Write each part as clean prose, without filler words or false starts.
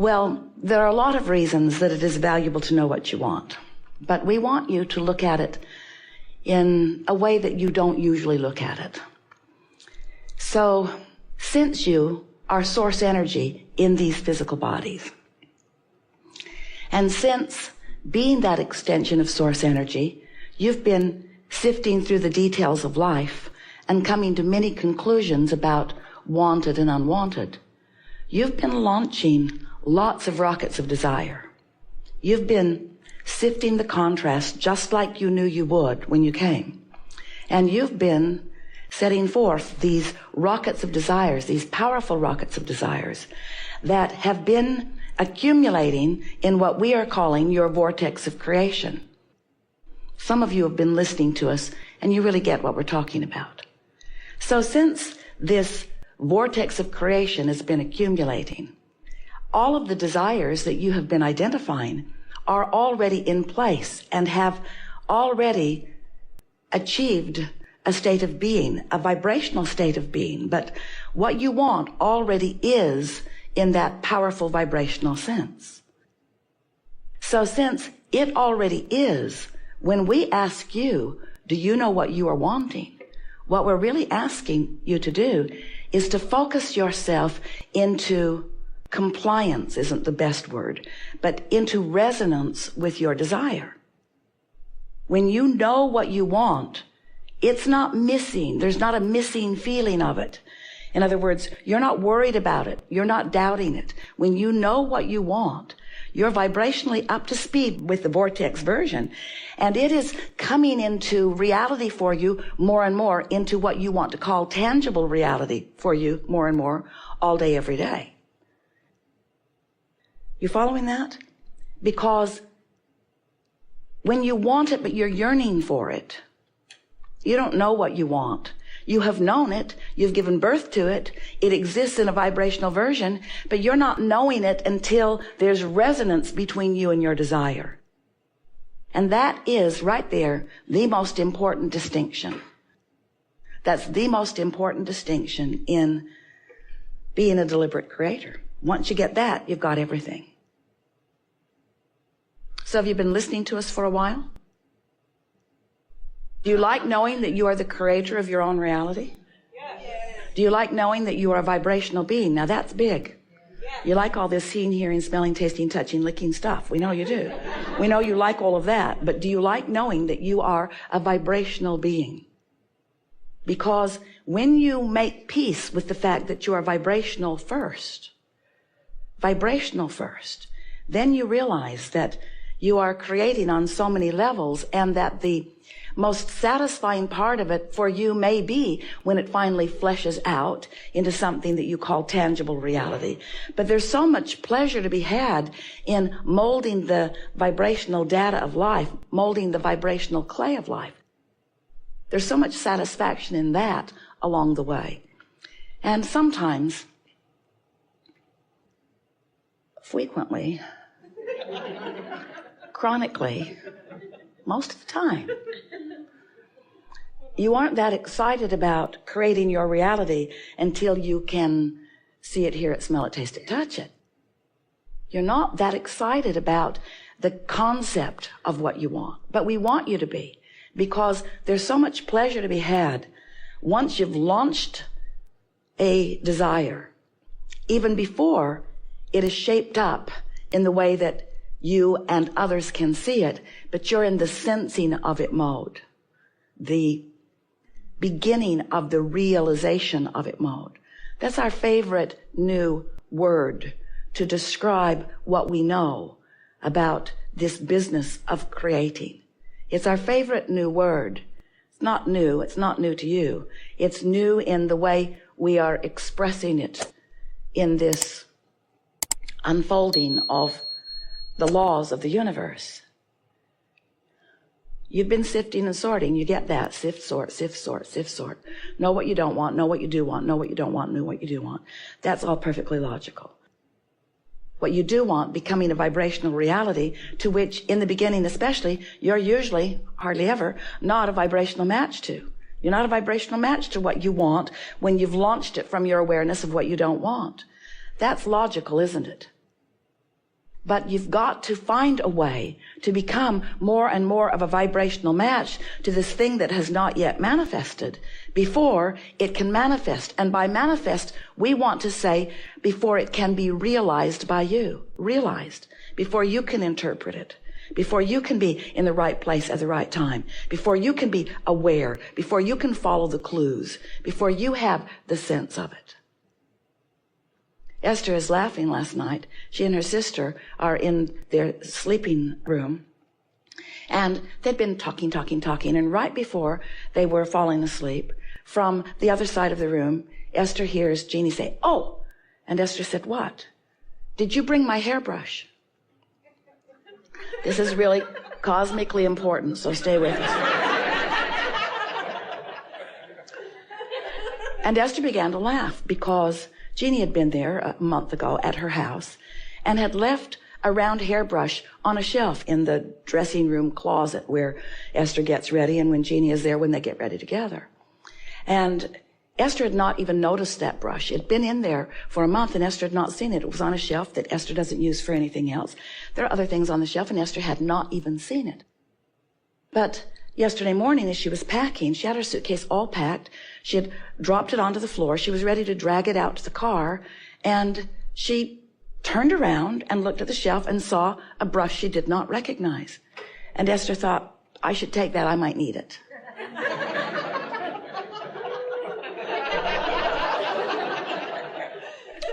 Well, there are a lot of reasons that it is valuable to know what you want, but we want you to look at it in a way that you don't usually look at it. So, since you are source energy in these physical bodies, and since being that extension of source energy, you've been sifting through the details of life and coming to many conclusions about wanted and unwanted, you've been launching lots of rockets of desire. You've been sifting the contrast just like you knew you would when you came. And you've been setting forth these rockets of desires, these powerful rockets of desires that have been accumulating in what we are calling your vortex of creation. Some of you have been listening to us and you really get what we're talking about. So since this vortex of creation has been accumulating, all of the desires that you have been identifying are already in place and have already achieved a state of being, a vibrational state of being. But what you want already is in that powerful vibrational sense. So since it already is, when we ask you, do you know what you are wanting? What we're really asking you to do is to focus yourself into compliance, isn't the best word, but into resonance with your desire. When you know what you want, it's not missing. There's not a missing feeling of it. In other words, you're not worried about it. You're not doubting it. When you know what you want, you're vibrationally up to speed with the vortex version, and it is coming into reality for you more and more, into what you want to call tangible reality for you more and more, all day, every day. You following that? Because when you want it, but you're yearning for it, you don't know what you want. You have known it. You've given birth to it. It exists in a vibrational version, but you're not knowing it until there's resonance between you and your desire. And that is right there the most important distinction. That's the most important distinction in being a deliberate creator. Once you get that, you've got everything. So have you been listening to us for a while? Do you like knowing that you are the creator of your own reality? Yes. Do you like knowing that you are a vibrational being? Now that's big. Yes. You like all this seeing, hearing, smelling, tasting, touching, licking stuff. We know you do. We know you like all of that. But do you like knowing that you are a vibrational being? Because when you make peace with the fact that you are vibrational first, then you realize that you are creating on so many levels, and that the most satisfying part of it for you may be when it finally fleshes out into something that you call tangible reality. But there's so much pleasure to be had in molding the vibrational data of life, molding the vibrational clay of life. There's so much satisfaction in that along the way. And sometimes, frequently, chronically, most of the time, you aren't that excited about creating your reality until you can see it, hear it, smell it, taste it, touch it. You're not that excited about the concept of what you want, but we want you to be, because there's so much pleasure to be had once you've launched a desire, even before it is shaped up in the way that you and others can see it, but you're in the sensing of it mode, the beginning of the realization of it mode. That's our favorite new word to describe what we know about this business of creating. It's our favorite new word. It's not new. It's not new to you. It's new in the way we are expressing it in this unfolding of the laws of the universe. You've been sifting and sorting. You get that. Sift, sort, sift, sort, sift, sort. Know what you don't want, know what you do want, know what you don't want, know what you do want. That's all perfectly logical. What you do want becoming a vibrational reality to which, in the beginning especially, you're usually, hardly ever, not a vibrational match to. You're not a vibrational match to what you want when you've launched it from your awareness of what you don't want. That's logical, isn't it? But you've got to find a way to become more and more of a vibrational match to this thing that has not yet manifested before it can manifest. And by manifest, we want to say before it can be realized by you. Realized. Before you can interpret it. Before you can be in the right place at the right time. Before you can be aware. Before you can follow the clues. Before you have the sense of it. Esther is laughing last night. She and her sister are in their sleeping room. And they'd been talking. And right before they were falling asleep, from the other side of the room, Esther hears Jeannie say, "Oh!" And Esther said, "What?" "Did you bring my hairbrush?" This is really cosmically important, so stay with us. And Esther began to laugh because Jeannie had been there a month ago at her house and had left a round hairbrush on a shelf in the dressing room closet where Esther gets ready and when Jeannie is there when they get ready together. And Esther had not even noticed that brush. It had been in there for a month and Esther had not seen it. It was on a shelf that Esther doesn't use for anything else. There are other things on the shelf and Esther had not even seen it. But yesterday morning as she was packing, she had her suitcase all packed. She had dropped it onto the floor. She was ready to drag it out to the car. And she turned around and looked at the shelf and saw a brush she did not recognize. And Esther thought, I should take that. I might need it.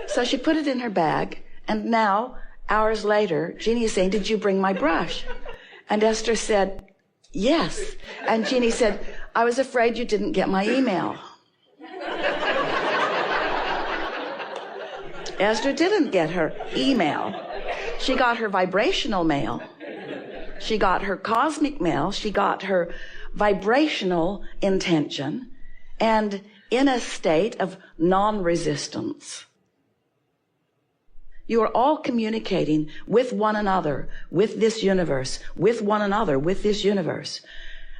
So she put it in her bag. And now, hours later, Jeannie is saying, "Did you bring my brush?" And Esther said, "Yes." And Jeannie said, "I was afraid you didn't get my email." Esther didn't get her email. She got her vibrational mail. She got her cosmic mail. She got her vibrational intention. And in a state of non-resistance. You are all communicating with one another, with this universe, with one another, with this universe,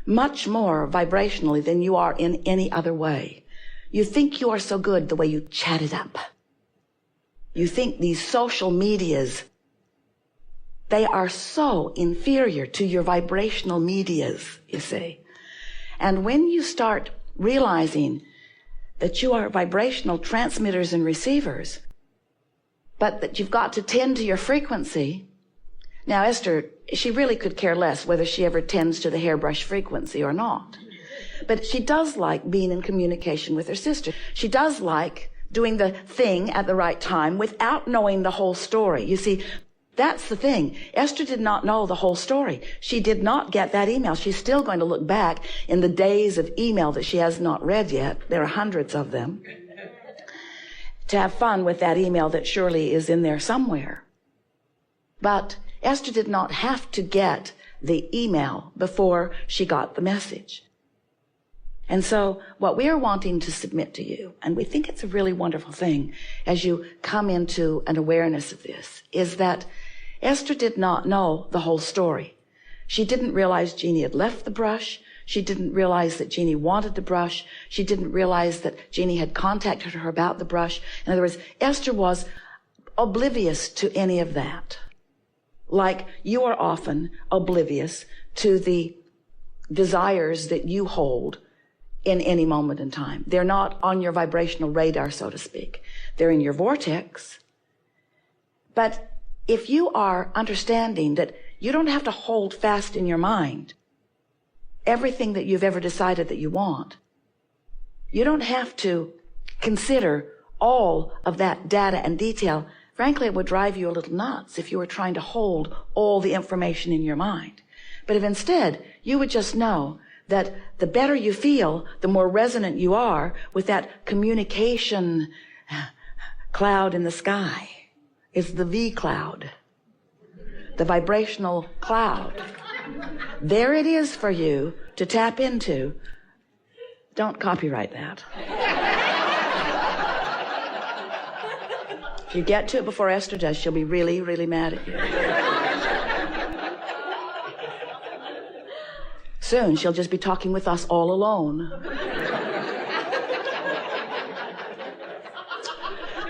much more vibrationally than you are in any other way. You think you are so good the way you chat it up. You think these social medias, they are so inferior to your vibrational medias, you see. And when you start realizing that you are vibrational transmitters and receivers, but that you've got to tend to your frequency. Now, Esther, she really could care less whether she ever tends to the hairbrush frequency or not. But she does like being in communication with her sister. She does like doing the thing at the right time without knowing the whole story. You see, that's the thing. Esther did not know the whole story. She did not get that email. She's still going to look back in the days of email that she has not read yet. There are hundreds of them. To have fun with that email that surely is in there somewhere. But Esther did not have to get the email before she got the message. And so what we are wanting to submit to you, and we think it's a really wonderful thing as you come into an awareness of this, is that Esther did not know the whole story. She didn't realize Jeannie had left the brush. She didn't realize that Jeannie wanted the brush. She didn't realize that Jeannie had contacted her about the brush. In other words, Esther was oblivious to any of that. Like you are often oblivious to the desires that you hold in any moment in time. They're not on your vibrational radar, so to speak. They're in your vortex. But if you are understanding that you don't have to hold fast in your mind everything that you've ever decided that you want. You don't have to consider all of that data and detail. Frankly, it would drive you a little nuts if you were trying to hold all the information in your mind. But if instead you would just know that the better you feel, the more resonant you are with that communication cloud in the sky. It's the V cloud, the vibrational cloud. There it is for you to tap into. Don't copyright that. If you get to it before Esther does, she'll be really, really mad at you. Soon she'll just be talking with us all alone.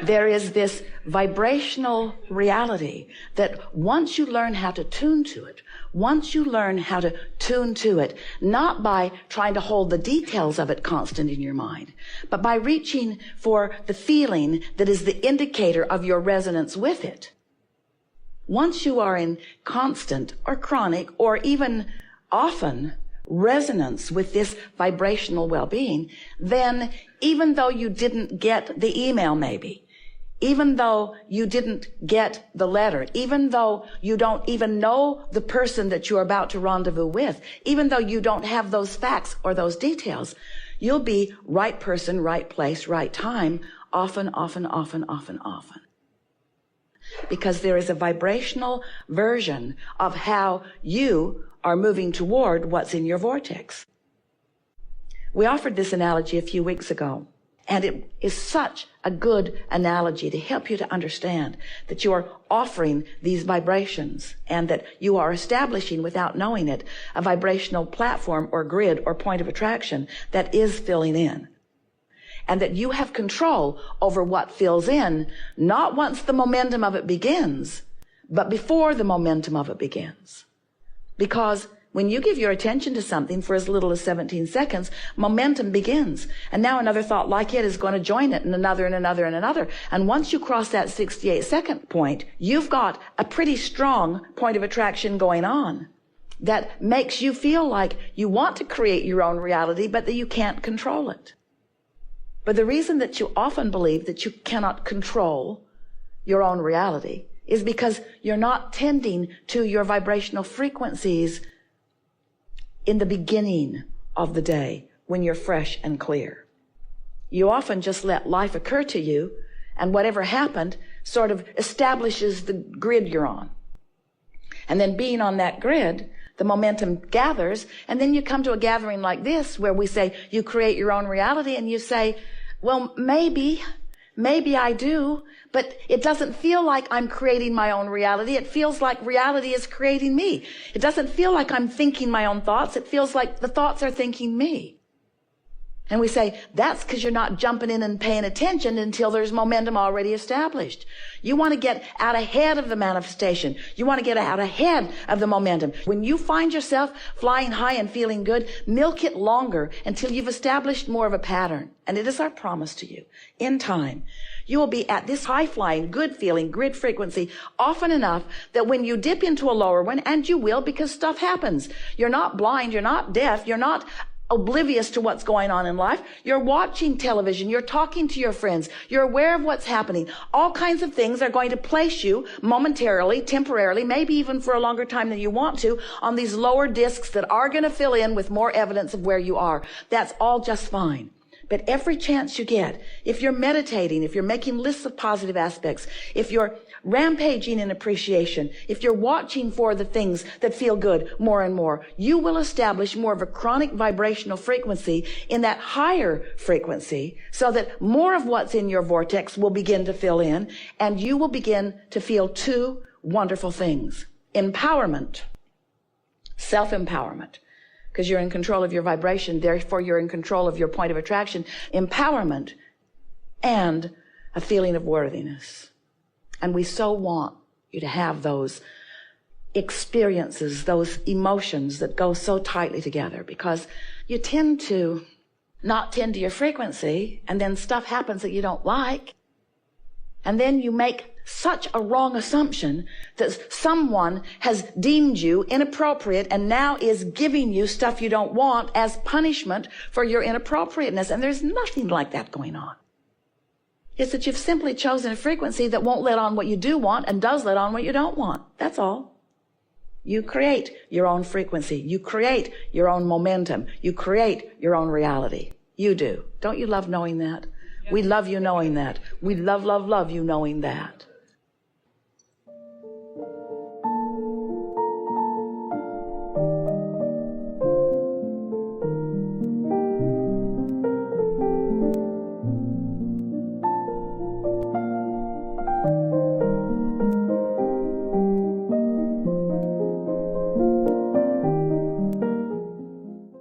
There is this vibrational reality that once you learn how to tune to it, not by trying to hold the details of it constant in your mind, but by reaching for the feeling that is the indicator of your resonance with it. Once you are in constant or chronic or even often resonance with this vibrational well-being, then even though you didn't get the email maybe, even though you didn't get the letter, even though you don't even know the person that you're about to rendezvous with, even though you don't have those facts or those details, you'll be right person, right place, right time, often. Because there is a vibrational version of how you are moving toward what's in your vortex. We offered this analogy a few weeks ago, and it is such a good analogy to help you to understand that you are offering these vibrations and that you are establishing, without knowing it, a vibrational platform or grid or point of attraction that is filling in. And that you have control over what fills in, not once the momentum of it begins, but before the momentum of it begins. Because when you give your attention to something for as little as 17 seconds, momentum begins. And now another thought like it is going to join it, and another and another and another. And once you cross that 68-second point, you've got a pretty strong point of attraction going on that makes you feel like you want to create your own reality, but that you can't control it. But the reason that you often believe that you cannot control your own reality is because you're not tending to your vibrational frequencies in the beginning of the day when you're fresh and clear. You often just let life occur to you, and whatever happened sort of establishes the grid you're on. And then being on that grid, the momentum gathers, and then you come to a gathering like this where we say you create your own reality, and you say, well, maybe I do, but it doesn't feel like I'm creating my own reality. It feels like reality is creating me. It doesn't feel like I'm thinking my own thoughts. It feels like the thoughts are thinking me. And we say, that's because you're not jumping in and paying attention until there's momentum already established. You want to get out ahead of the manifestation. You want to get out ahead of the momentum. When you find yourself flying high and feeling good, milk it longer until you've established more of a pattern. And it is our promise to you, in time, you will be at this high flying, good feeling, grid frequency often enough that when you dip into a lower one, and you will because stuff happens, you're not blind, you're not deaf, you're not oblivious to what's going on in life. You're watching television. You're talking to your friends. You're aware of what's happening. All kinds of things are going to place you momentarily, temporarily, maybe even for a longer time than you want to, on these lower discs that are going to fill in with more evidence of where you are. That's all just fine. But every chance you get, if you're meditating, if you're making lists of positive aspects, if you're rampaging in appreciation, if you're watching for the things that feel good more and more, you will establish more of a chronic vibrational frequency in that higher frequency so that more of what's in your vortex will begin to fill in, and you will begin to feel two wonderful things. Empowerment, self-empowerment, because you're in control of your vibration, therefore you're in control of your point of attraction. Empowerment and a feeling of worthiness. And we so want you to have those experiences, those emotions that go so tightly together, because you tend to not tend to your frequency, and then stuff happens that you don't like, and then you make such a wrong assumption that someone has deemed you inappropriate and now is giving you stuff you don't want as punishment for your inappropriateness. And there's nothing like that going on. It's that you've simply chosen a frequency that won't let on what you do want and does let on what you don't want. That's all. You create your own frequency. You create your own momentum. You create your own reality. You do. Don't you love knowing that? We love you knowing that. We love you knowing that.